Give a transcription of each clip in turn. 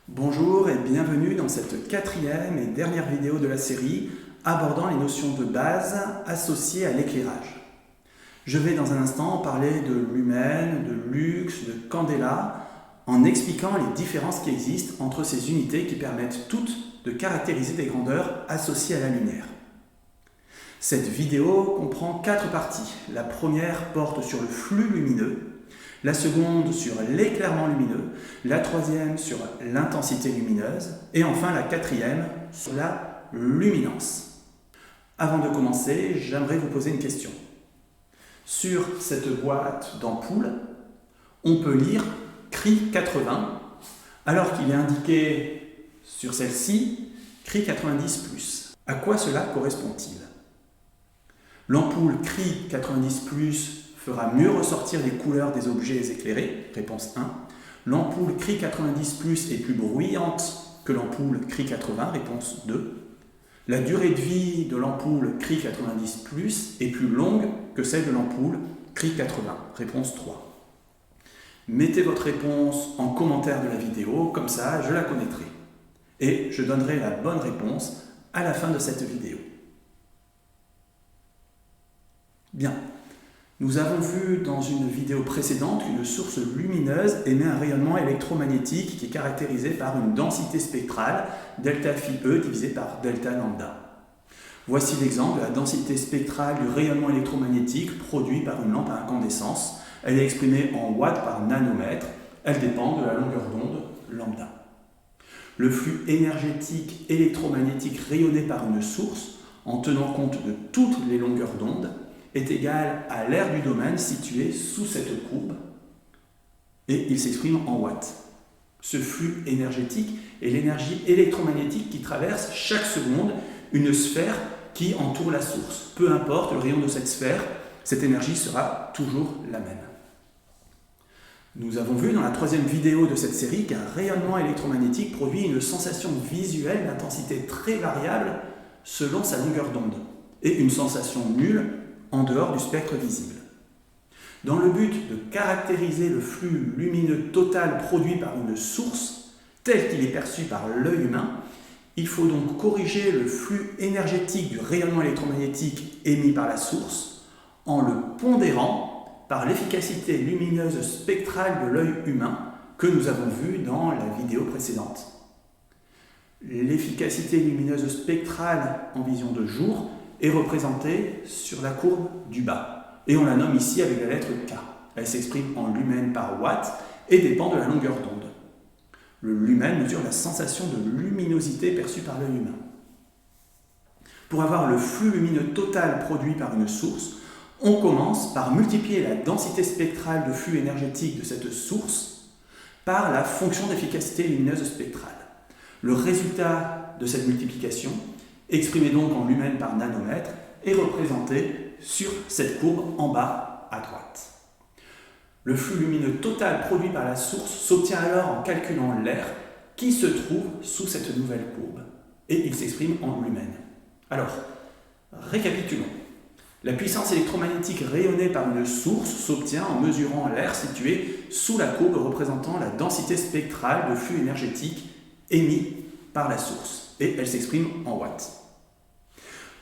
Bonjour et bienvenue dans cette quatrième et dernière vidéo de la série abordant les notions de base associées à l'éclairage. Je vais dans un instant parler de lumen, de lux, de candela, en expliquant les différences qui existent entre ces unités qui permettent toutes de caractériser des grandeurs associées à la lumière. Cette vidéo comprend 4 parties. La première porte sur le flux lumineux, la seconde sur l'éclairement lumineux, la troisième sur l'intensité lumineuse et enfin la quatrième sur la luminance. Avant de commencer, j'aimerais vous poser une question. Sur cette boîte d'ampoule, on peut lire CRI 80 alors qu'il est indiqué sur celle-ci CRI 90+. À quoi cela correspond-il ? L'ampoule CRI 90+, fera mieux ressortir les couleurs des objets éclairés, réponse 1. L'ampoule CRI 90+, est plus bruyante que l'ampoule CRI 80, réponse 2. La durée de vie de l'ampoule CRI 90+, est plus longue que celle de l'ampoule CRI 80, réponse 3. Mettez votre réponse en commentaire de la vidéo, comme ça je la connaîtrai. Et je donnerai la bonne réponse à la fin de cette vidéo. Bien. Nous avons vu dans une vidéo précédente qu'une source lumineuse émet un rayonnement électromagnétique qui est caractérisé par une densité spectrale, delta phi E divisé par delta lambda. Voici l'exemple de la densité spectrale du rayonnement électromagnétique produit par une lampe à incandescence. Elle est exprimée en watts par nanomètre. Elle dépend de la longueur d'onde lambda. Le flux énergétique électromagnétique rayonné par une source, en tenant compte de toutes les longueurs d'onde, est égal à l'aire du domaine situé sous cette courbe et il s'exprime en watts. Ce flux énergétique est l'énergie électromagnétique qui traverse chaque seconde une sphère qui entoure la source. Peu importe le rayon de cette sphère, cette énergie sera toujours la même. Nous avons vu dans la troisième vidéo de cette série qu'un rayonnement électromagnétique produit une sensation visuelle d'intensité très variable selon sa longueur d'onde et une sensation nulle en dehors du spectre visible. Dans le but de caractériser le flux lumineux total produit par une source, tel qu'il est perçu par l'œil humain, il faut donc corriger le flux énergétique du rayonnement électromagnétique émis par la source en le pondérant par l'efficacité lumineuse spectrale de l'œil humain que nous avons vu dans la vidéo précédente. L'efficacité lumineuse spectrale en vision de jour est représentée sur la courbe du bas. Et on la nomme ici avec la lettre K. Elle s'exprime en lumen par watt et dépend de la longueur d'onde. Le lumen mesure la sensation de luminosité perçue par l'œil humain. Pour avoir le flux lumineux total produit par une source, on commence par multiplier la densité spectrale de flux énergétique de cette source par la fonction d'efficacité lumineuse spectrale. Le résultat de cette multiplication, exprimé donc en lumen par nanomètre, est représenté sur cette courbe en bas à droite. Le flux lumineux total produit par la source s'obtient alors en calculant l'air qui se trouve sous cette nouvelle courbe et il s'exprime en lumen. Alors, récapitulons. La puissance électromagnétique rayonnée par une source s'obtient en mesurant l'air situé sous la courbe représentant la densité spectrale de flux énergétique émis par la source et elle s'exprime en watts.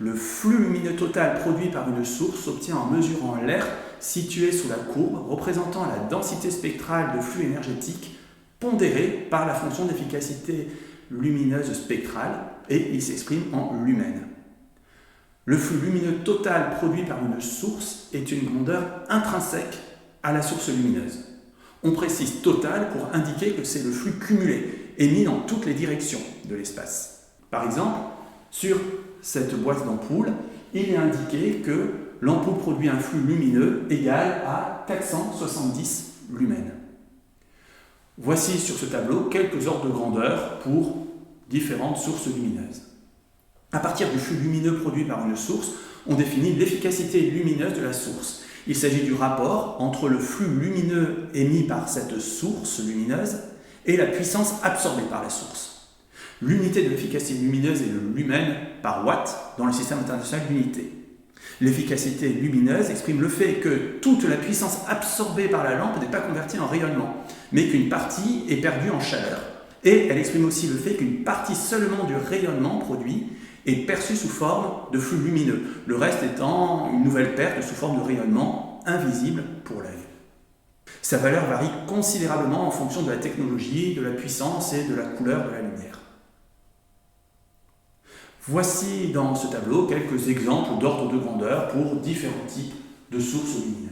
Le flux lumineux total produit par une source s'obtient en mesurant l'air situé sous la courbe représentant la densité spectrale de flux énergétique pondérée par la fonction d'efficacité lumineuse spectrale et il s'exprime en lumen. Le flux lumineux total produit par une source est une grandeur intrinsèque à la source lumineuse. On précise total pour indiquer que c'est le flux cumulé émis dans toutes les directions de l'espace. Par exemple, sur cette boîte d'ampoule, il est indiqué que l'ampoule produit un flux lumineux égal à 470 lumens. Voici sur ce tableau quelques ordres de grandeur pour différentes sources lumineuses. À partir du flux lumineux produit par une source, on définit l'efficacité lumineuse de la source. Il s'agit du rapport entre le flux lumineux émis par cette source lumineuse et la puissance absorbée par la source. L'unité de l'efficacité lumineuse est le lumen par watt dans le système international d'unités. L'efficacité lumineuse exprime le fait que toute la puissance absorbée par la lampe n'est pas convertie en rayonnement, mais qu'une partie est perdue en chaleur. Et elle exprime aussi le fait qu'une partie seulement du rayonnement produit est perçue sous forme de flux lumineux, le reste étant une nouvelle perte sous forme de rayonnement invisible pour l'œil. Sa valeur varie considérablement en fonction de la technologie, de la puissance et de la couleur de la lumière. Voici dans ce tableau quelques exemples d'ordre de grandeur pour différents types de sources lumineuses.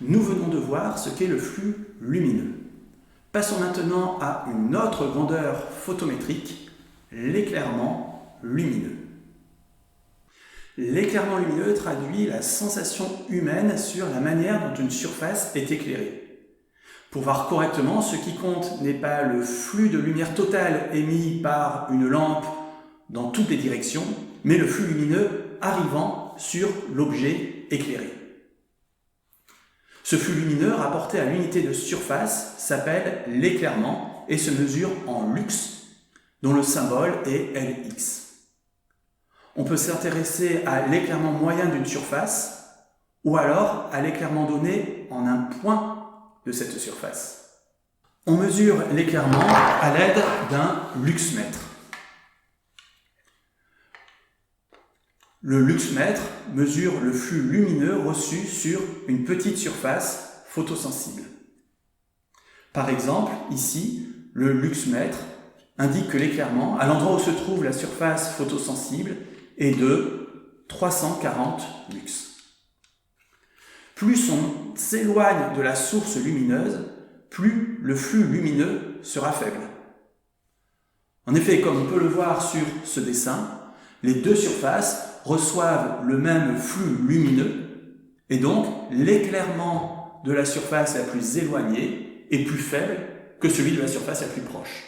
Nous venons de voir ce qu'est le flux lumineux. Passons maintenant à une autre grandeur photométrique, l'éclairement lumineux. L'éclairement lumineux traduit la sensation humaine sur la manière dont une surface est éclairée. Pour voir correctement, ce qui compte n'est pas le flux de lumière totale émis par une lampe dans toutes les directions, mais le flux lumineux arrivant sur l'objet éclairé. Ce flux lumineux rapporté à l'unité de surface s'appelle l'éclairement et se mesure en lux, dont le symbole est Lx. On peut s'intéresser à l'éclairement moyen d'une surface ou alors à l'éclairement donné en un point de cette surface. On mesure l'éclairement à l'aide d'un luxmètre. Le luxmètre mesure le flux lumineux reçu sur une petite surface photosensible. Par exemple, ici, le luxmètre indique que l'éclairement, à l'endroit où se trouve la surface photosensible, est de 340 lux. Plus on s'éloigne de la source lumineuse, plus le flux lumineux sera faible. En effet, comme on peut le voir sur ce dessin, les deux surfaces reçoivent le même flux lumineux et donc l'éclairement de la surface la plus éloignée est plus faible que celui de la surface la plus proche.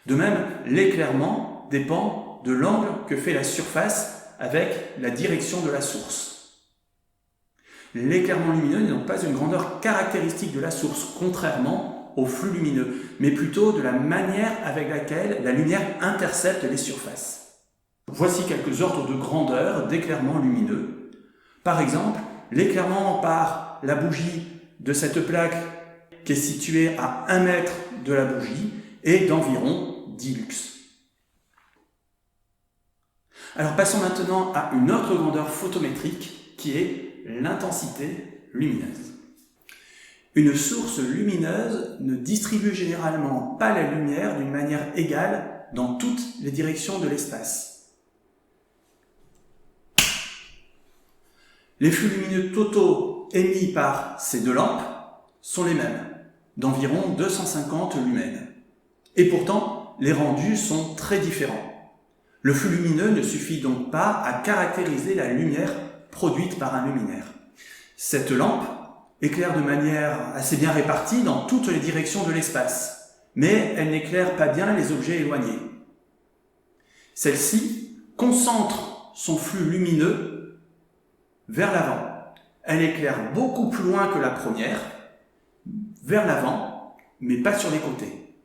De même, l'éclairement dépend de l'angle que fait la surface avec la direction de la source. L'éclairement lumineux n'est donc pas une grandeur caractéristique de la source, contrairement au flux lumineux, mais plutôt de la manière avec laquelle la lumière intercepte les surfaces. Voici quelques ordres de grandeur d'éclairement lumineux. Par exemple, l'éclairement par la bougie de cette plaque qui est située à 1 mètre de la bougie est d'environ 10 lux. Alors passons maintenant à une autre grandeur photométrique qui est l'intensité lumineuse. Une source lumineuse ne distribue généralement pas la lumière d'une manière égale dans toutes les directions de l'espace. Les flux lumineux totaux émis par ces deux lampes sont les mêmes, d'environ 250 lumens. Et pourtant, les rendus sont très différents. Le flux lumineux ne suffit donc pas à caractériser la lumière produite par un luminaire. Cette lampe éclaire de manière assez bien répartie dans toutes les directions de l'espace, mais elle n'éclaire pas bien les objets éloignés. Celle-ci concentre son flux lumineux vers l'avant. Elle éclaire beaucoup plus loin que la première, vers l'avant, mais pas sur les côtés.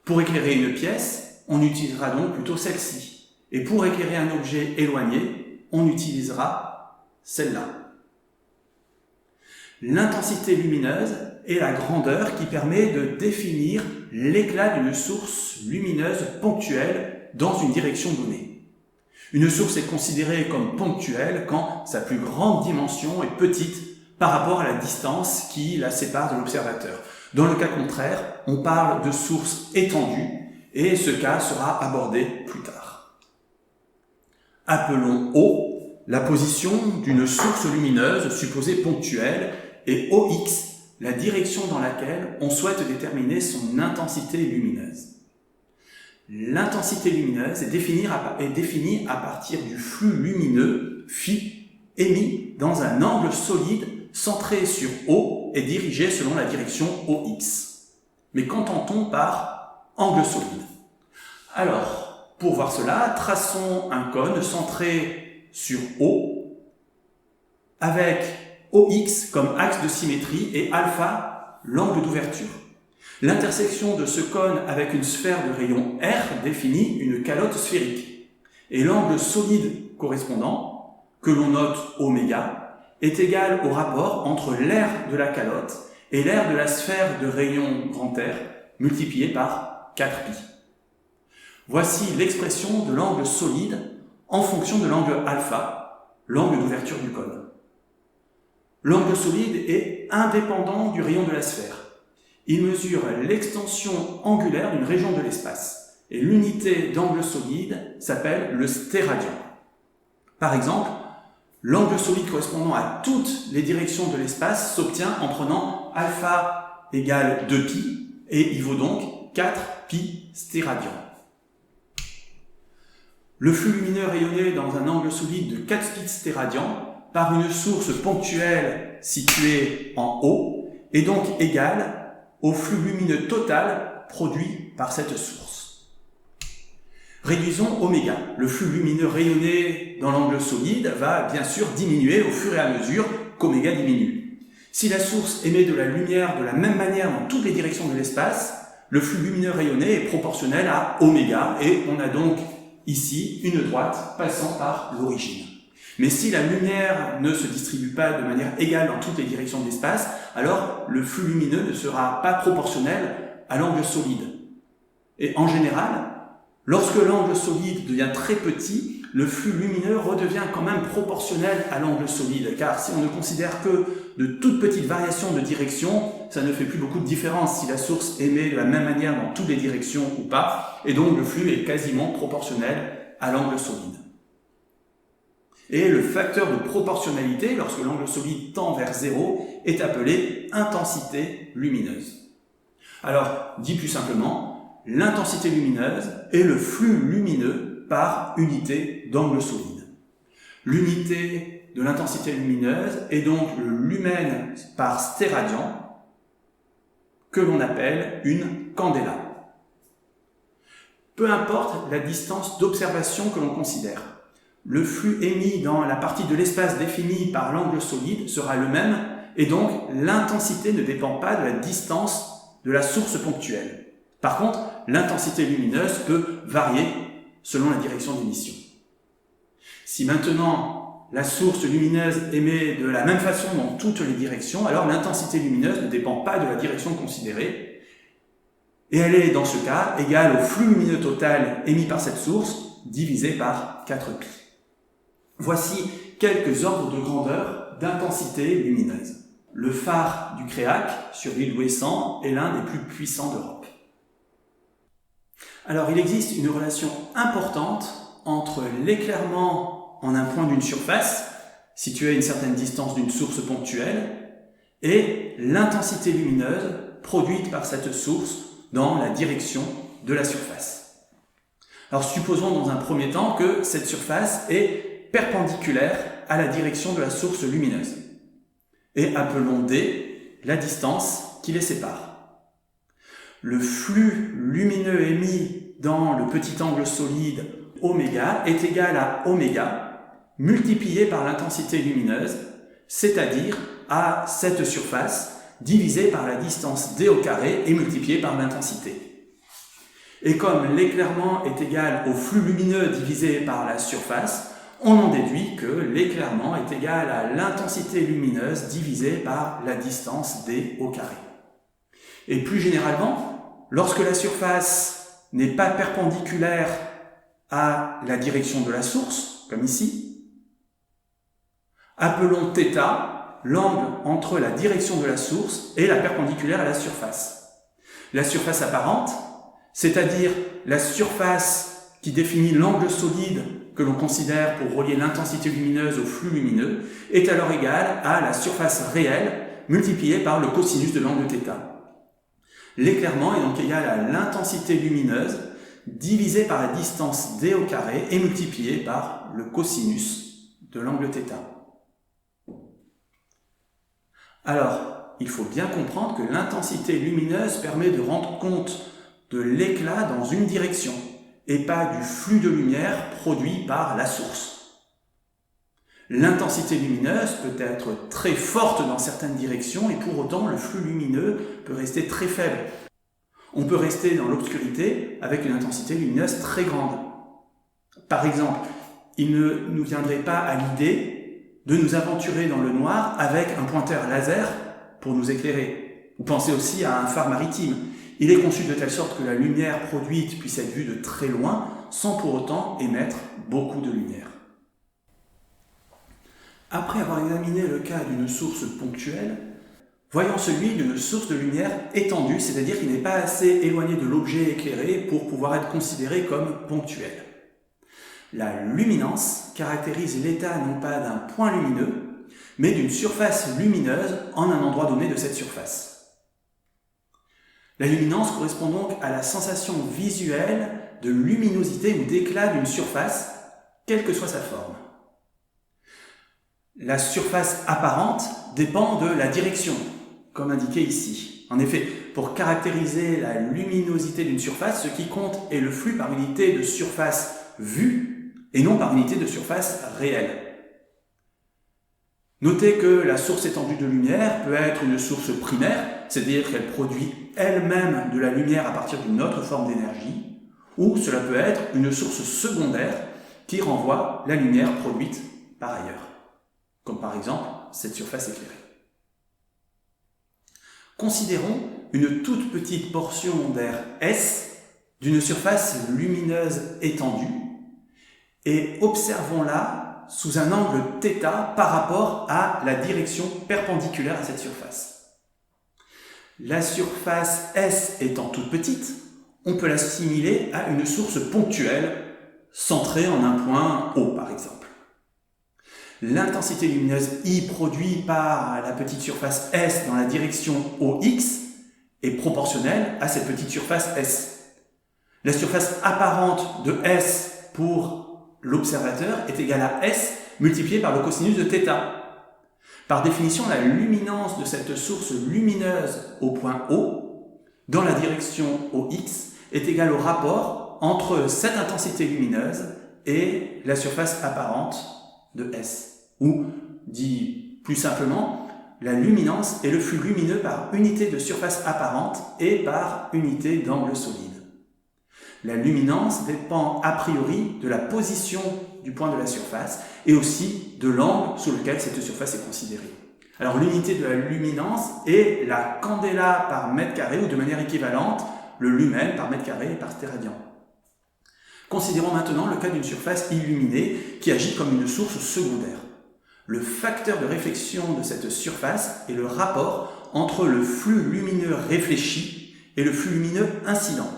Pour éclairer une pièce, on utilisera donc plutôt celle-ci. Et pour éclairer un objet éloigné, on utilisera celle-là. L'intensité lumineuse est la grandeur qui permet de définir l'éclat d'une source lumineuse ponctuelle dans une direction donnée. Une source est considérée comme ponctuelle quand sa plus grande dimension est petite par rapport à la distance qui la sépare de l'observateur. Dans le cas contraire, on parle de source étendue et ce cas sera abordé plus tard. Appelons O la position d'une source lumineuse supposée ponctuelle et OX la direction dans laquelle on souhaite déterminer son intensité lumineuse. L'intensité lumineuse est définie à partir du flux lumineux phi émis dans un angle solide centré sur O et dirigé selon la direction OX. Mais qu'entend-on par angle solide? Alors, pour voir cela, traçons un cône centré sur O avec OX comme axe de symétrie et alpha l'angle d'ouverture. L'intersection de ce cône avec une sphère de rayon R définit une calotte sphérique. Et l'angle solide correspondant, que l'on note oméga, est égal au rapport entre l'aire de la calotte et l'aire de la sphère de rayon grand R multiplié par 4π. Voici l'expression de l'angle solide en fonction de l'angle alpha, l'angle d'ouverture du cône. L'angle solide est indépendant du rayon de la sphère. Il mesure l'extension angulaire d'une région de l'espace. Et l'unité d'angle solide s'appelle le stéradian. Par exemple, l'angle solide correspondant à toutes les directions de l'espace s'obtient en prenant alpha égale 2π, et il vaut donc 4π stéradian. Le flux lumineux rayonné dans un angle solide de 4π stéradian par une source ponctuelle située en haut est donc égal au flux lumineux total produit par cette source. Réduisons oméga. Le flux lumineux rayonné dans l'angle solide va bien sûr diminuer au fur et à mesure qu'oméga diminue. Si la source émet de la lumière de la même manière dans toutes les directions de l'espace, le flux lumineux rayonné est proportionnel à oméga et on a donc ici une droite passant par l'origine. Mais si la lumière ne se distribue pas de manière égale dans toutes les directions de l'espace, alors le flux lumineux ne sera pas proportionnel à l'angle solide. Et en général, lorsque l'angle solide devient très petit, le flux lumineux redevient quand même proportionnel à l'angle solide, car si on ne considère que de toutes petites variations de direction, ça ne fait plus beaucoup de différence si la source émet de la même manière dans toutes les directions ou pas, et donc le flux est quasiment proportionnel à l'angle solide. Et le facteur de proportionnalité, lorsque l'angle solide tend vers 0, est appelé intensité lumineuse. Alors, dit plus simplement, l'intensité lumineuse est le flux lumineux par unité d'angle solide. L'unité de l'intensité lumineuse est donc le lumen par stéradian, que l'on appelle une candela. Peu importe la distance d'observation que l'on considère, le flux émis dans la partie de l'espace définie par l'angle solide sera le même, et donc l'intensité ne dépend pas de la distance de la source ponctuelle. Par contre, l'intensité lumineuse peut varier selon la direction d'émission. Si maintenant la source lumineuse émet de la même façon dans toutes les directions, alors l'intensité lumineuse ne dépend pas de la direction considérée, et elle est dans ce cas égale au flux lumineux total émis par cette source divisé par 4π. Voici quelques ordres de grandeur d'intensité lumineuse. Le phare du Créac, sur l'île d'Ouessant, est l'un des plus puissants d'Europe. Alors, il existe une relation importante entre l'éclairement en un point d'une surface, situé à une certaine distance d'une source ponctuelle, et l'intensité lumineuse produite par cette source dans la direction de la surface. Alors, supposons dans un premier temps que cette surface est perpendiculaire à la direction de la source lumineuse. Et appelons D la distance qui les sépare. Le flux lumineux émis dans le petit angle solide oméga est égal à oméga multiplié par l'intensité lumineuse, c'est-à-dire à cette surface divisé par la distance d au carré et multiplié par l'intensité. Et comme l'éclairement est égal au flux lumineux divisé par la surface, on en déduit que l'éclairement est égal à l'intensité lumineuse divisée par la distance d au carré. Et plus généralement, lorsque la surface n'est pas perpendiculaire à la direction de la source, comme ici, appelons θ l'angle entre la direction de la source et la perpendiculaire à la surface. La surface apparente, c'est-à-dire la surface qui définit l'angle solide que l'on considère pour relier l'intensité lumineuse au flux lumineux, est alors égale à la surface réelle multipliée par le cosinus de l'angle θ. L'éclairement est donc égal à l'intensité lumineuse divisée par la distance d au carré et multipliée par le cosinus de l'angle θ. Alors, il faut bien comprendre que l'intensité lumineuse permet de rendre compte de l'éclat dans une direction, et pas du flux de lumière produit par la source. L'intensité lumineuse peut être très forte dans certaines directions et pour autant le flux lumineux peut rester très faible. On peut rester dans l'obscurité avec une intensité lumineuse très grande. Par exemple, il ne nous viendrait pas à l'idée de nous aventurer dans le noir avec un pointeur laser pour nous éclairer. Ou pensez aussi à un phare maritime. Il est conçu de telle sorte que la lumière produite puisse être vue de très loin, sans pour autant émettre beaucoup de lumière. Après avoir examiné le cas d'une source ponctuelle, voyons celui d'une source de lumière étendue, c'est-à-dire qui n'est pas assez éloignée de l'objet éclairé pour pouvoir être considéré comme ponctuel. La luminance caractérise l'état non pas d'un point lumineux, mais d'une surface lumineuse en un endroit donné de cette surface. La luminance correspond donc à la sensation visuelle de luminosité ou d'éclat d'une surface, quelle que soit sa forme. La surface apparente dépend de la direction, comme indiqué ici. En effet, pour caractériser la luminosité d'une surface, ce qui compte est le flux par unité de surface vue et non par unité de surface réelle. Notez que la source étendue de lumière peut être une source primaire, c'est-à-dire qu'elle produit elle-même de la lumière à partir d'une autre forme d'énergie, ou cela peut être une source secondaire qui renvoie la lumière produite par ailleurs, comme par exemple cette surface éclairée. Considérons une toute petite portion d'air S d'une surface lumineuse étendue et observons-la sous un angle θ par rapport à la direction perpendiculaire à cette surface. La surface S étant toute petite, on peut l'assimiler à une source ponctuelle centrée en un point O par exemple. L'intensité lumineuse I produite par la petite surface S dans la direction OX est proportionnelle à cette petite surface S. La surface apparente de S pour l'observateur est égale à S multiplié par le cosinus de θ. Par définition, la luminance de cette source lumineuse au point O, dans la direction OX, est égale au rapport entre cette intensité lumineuse et la surface apparente de S. Ou, dit plus simplement, la luminance est le flux lumineux par unité de surface apparente et par unité d'angle solide. La luminance dépend a priori de la position du point de la surface et aussi de l'angle sous lequel cette surface est considérée. Alors l'unité de la luminance est la candela par mètre carré ou de manière équivalente le lumen par mètre carré par stéradian. Considérons maintenant le cas d'une surface illuminée qui agit comme une source secondaire. Le facteur de réflexion de cette surface est le rapport entre le flux lumineux réfléchi et le flux lumineux incident.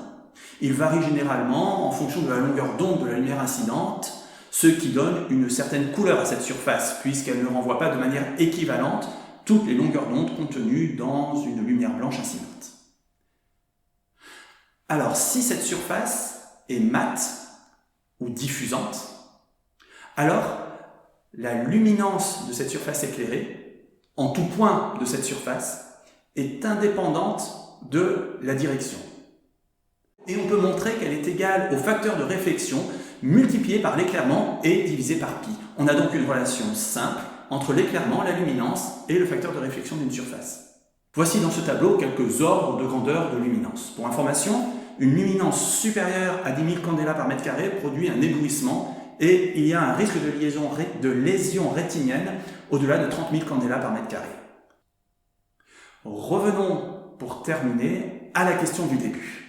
Il varie généralement en fonction de la longueur d'onde de la lumière incidente, ce qui donne une certaine couleur à cette surface, puisqu'elle ne renvoie pas de manière équivalente toutes les longueurs d'onde contenues dans une lumière blanche incidente. Alors, si cette surface est mate ou diffusante, alors la luminance de cette surface éclairée, en tout point de cette surface, est indépendante de la direction. Et on peut montrer qu'elle est égale au facteur de réflexion multiplié par l'éclairement et divisé par pi. On a donc une relation simple entre l'éclairement, la luminance et le facteur de réflexion d'une surface. Voici dans ce tableau quelques ordres de grandeur de luminance. Pour information, une luminance supérieure à 10 000 candela par mètre carré produit un éblouissement et il y a un risque de lésion rétinienne au-delà de 30 000 candela par mètre carré. Revenons pour terminer à la question du début.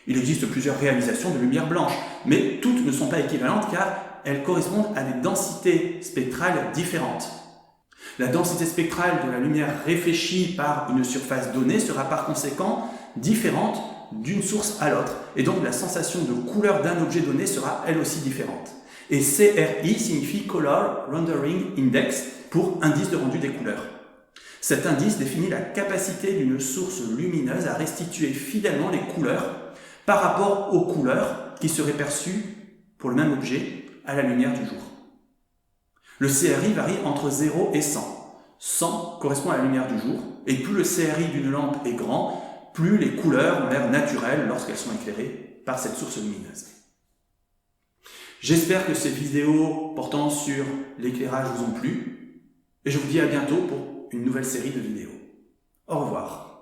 Il existe plusieurs réalisations de lumière blanche, mais toutes ne sont pas équivalentes car elles correspondent à des densités spectrales différentes. La densité spectrale de la lumière réfléchie par une surface donnée sera par conséquent différente d'une source à l'autre, et donc la sensation de couleur d'un objet donné sera elle aussi différente. Et CRI signifie Color Rendering Index pour indice de rendu des couleurs. Cet indice définit la capacité d'une source lumineuse à restituer fidèlement les couleurs par rapport aux couleurs qui seraient perçues pour le même objet à la lumière du jour. Le CRI varie entre 0 et 100. 100 correspond à la lumière du jour, et plus le CRI d'une lampe est grand, plus les couleurs ont l'air naturelles lorsqu'elles sont éclairées par cette source lumineuse. J'espère que ces vidéos portant sur l'éclairage vous ont plu, et je vous dis à bientôt pour une nouvelle série de vidéos. Au revoir.